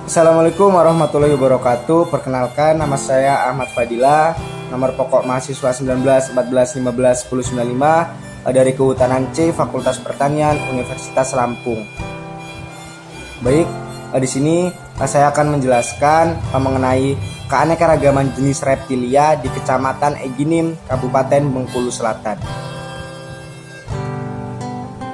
Assalamualaikum warahmatullahi wabarakatuh. Perkenalkan, nama saya Ahmad Fadila. Nomor pokok mahasiswa 19 14 15 10 95 dari Kehutanan C, Fakultas Pertanian, Universitas Lampung. Baik, di sini saya akan menjelaskan mengenai keanekaragaman jenis reptilia di Kecamatan Eginim, Kabupaten Bengkulu Selatan.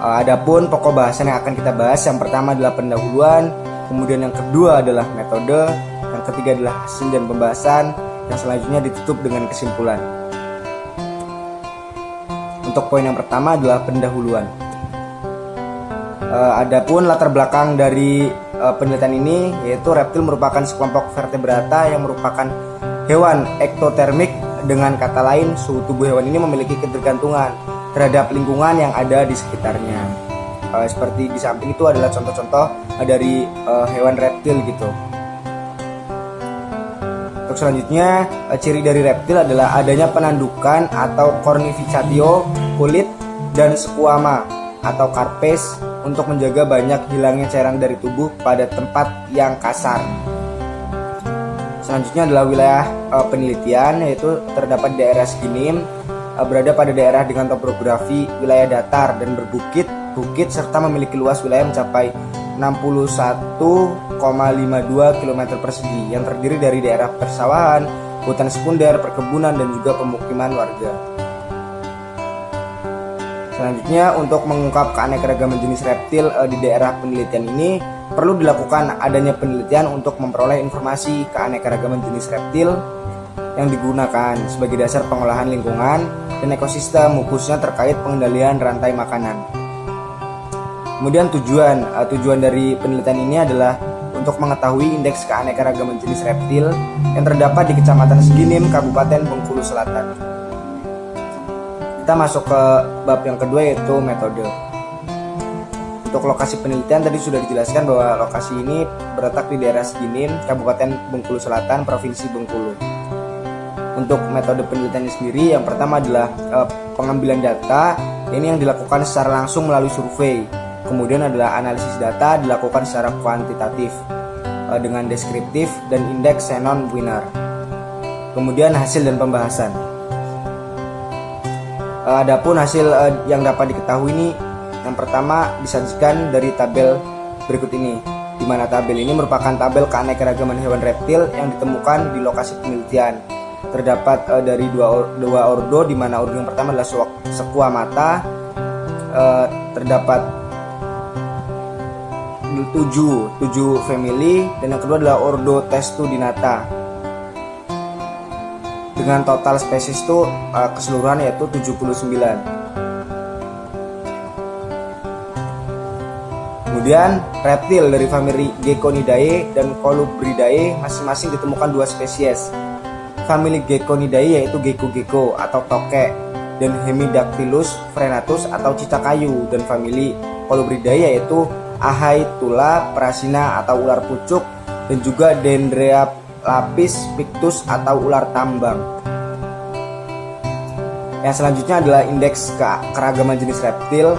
Adapun pokok bahasan yang akan kita bahas, yang pertama adalah pendahuluan, kemudian yang kedua adalah metode, yang ketiga adalah hasil dan pembahasan, yang selanjutnya ditutup dengan kesimpulan. Untuk poin yang pertama adalah pendahuluan. Adapun latar belakang dari penelitian ini, yaitu reptil merupakan sekelompok vertebrata yang merupakan hewan ektotermik. Dengan kata lain, suhu tubuh hewan ini memiliki ketergantungan terhadap lingkungan yang ada di sekitarnya. Seperti di samping itu adalah contoh-contoh dari hewan reptil gitu. Untuk selanjutnya, ciri dari reptil adalah adanya penandukan atau cornificatio kulit dan squama atau carpes untuk menjaga banyak hilangnya cairan dari tubuh pada tempat yang kasar. Selanjutnya adalah wilayah penelitian, yaitu terdapat di daerah Eginim, berada pada daerah dengan topografi wilayah datar dan berbukit serta memiliki luas wilayah mencapai 61,52 km persegi yang terdiri dari daerah persawahan, hutan sekunder, perkebunan, dan juga pemukiman warga. Selanjutnya, untuk mengungkap keanekaragaman jenis reptil di daerah penelitian ini, perlu dilakukan adanya penelitian untuk memperoleh informasi keanekaragaman jenis reptil yang digunakan sebagai dasar pengolahan lingkungan dan ekosistem, khususnya terkait pengendalian rantai makanan. Kemudian tujuan dari penelitian ini adalah untuk mengetahui indeks keanekaragaman jenis reptil yang terdapat di Kecamatan Eginim, Kabupaten Bengkulu Selatan. Kita masuk ke bab yang kedua, yaitu metode. Untuk lokasi penelitian tadi sudah dijelaskan bahwa lokasi ini berletak di daerah Eginim, Kabupaten Bengkulu Selatan, Provinsi Bengkulu. Untuk metode penelitiannya sendiri, yang pertama adalah pengambilan data. Ini yang dilakukan secara langsung melalui survei. Kemudian adalah analisis data dilakukan secara kuantitatif dengan deskriptif dan indeks Shannon Winner. Kemudian hasil dan pembahasan. Adapun hasil yang dapat diketahui ini, yang pertama disajikan dari tabel berikut ini, di mana tabel ini merupakan tabel keanekaragaman hewan reptil yang ditemukan di lokasi penelitian. Terdapat dari dua ordo, di mana ordo yang pertama adalah Squamata, terdapat 7 family, dan yang kedua adalah ordo Testudinata dengan total spesies itu keseluruhan yaitu 79. Kemudian reptil dari famili Geckonidae dan Colubridae masing-masing ditemukan 2 spesies. Famili Geckonidae yaitu gecko atau tokek dan Hemidactylus frenatus atau cicak kayu, dan famili Colubridae yaitu Ahaitula prasina atau ular pucuk, dan juga Dendrea lapis pictus atau ular tambang. Yang selanjutnya adalah indeks keragaman jenis reptil,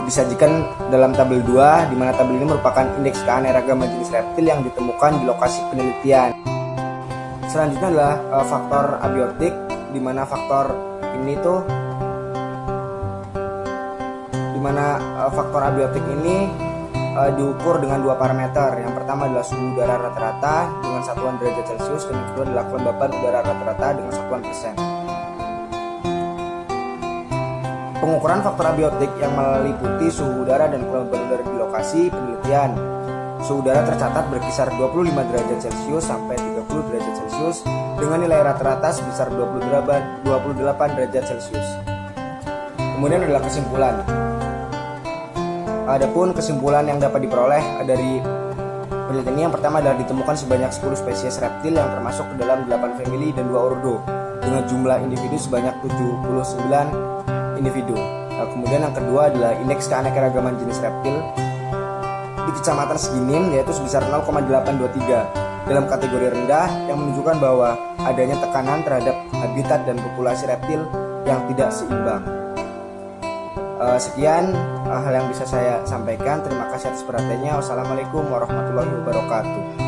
disajikan dalam tabel 2, di mana tabel ini merupakan indeks keanekaragaman jenis reptil yang ditemukan di lokasi penelitian. Selanjutnya adalah faktor abiotik, di mana faktor ini tuh faktor abiotik ini diukur dengan 2 parameter. Yang pertama adalah suhu udara rata-rata dengan satuan derajat Celcius, dan yang kedua adalah kelembapan udara rata-rata dengan satuan persen. Pengukuran faktor abiotik yang meliputi suhu udara dan kelembapan udara di lokasi penelitian. Suhu udara tercatat berkisar 25 derajat Celcius sampai 30 derajat Celcius dengan nilai rata-rata sebesar 28 derajat Celcius. Kemudian adalah kesimpulan. Adapun kesimpulan yang dapat diperoleh dari penelitian ini, yang pertama adalah ditemukan sebanyak 10 spesies reptil yang termasuk ke dalam 8 family dan 2 ordo dengan jumlah individu sebanyak 79 individu. Kemudian yang kedua adalah indeks keanekaragaman jenis reptil di Kecamatan Eginim, yaitu sebesar 0,823 dalam kategori rendah, yang menunjukkan bahwa adanya tekanan terhadap habitat dan populasi reptil yang tidak seimbang. Sekian hal yang bisa saya sampaikan. Terima kasih atas perhatiannya. Wassalamualaikum warahmatullahi wabarakatuh.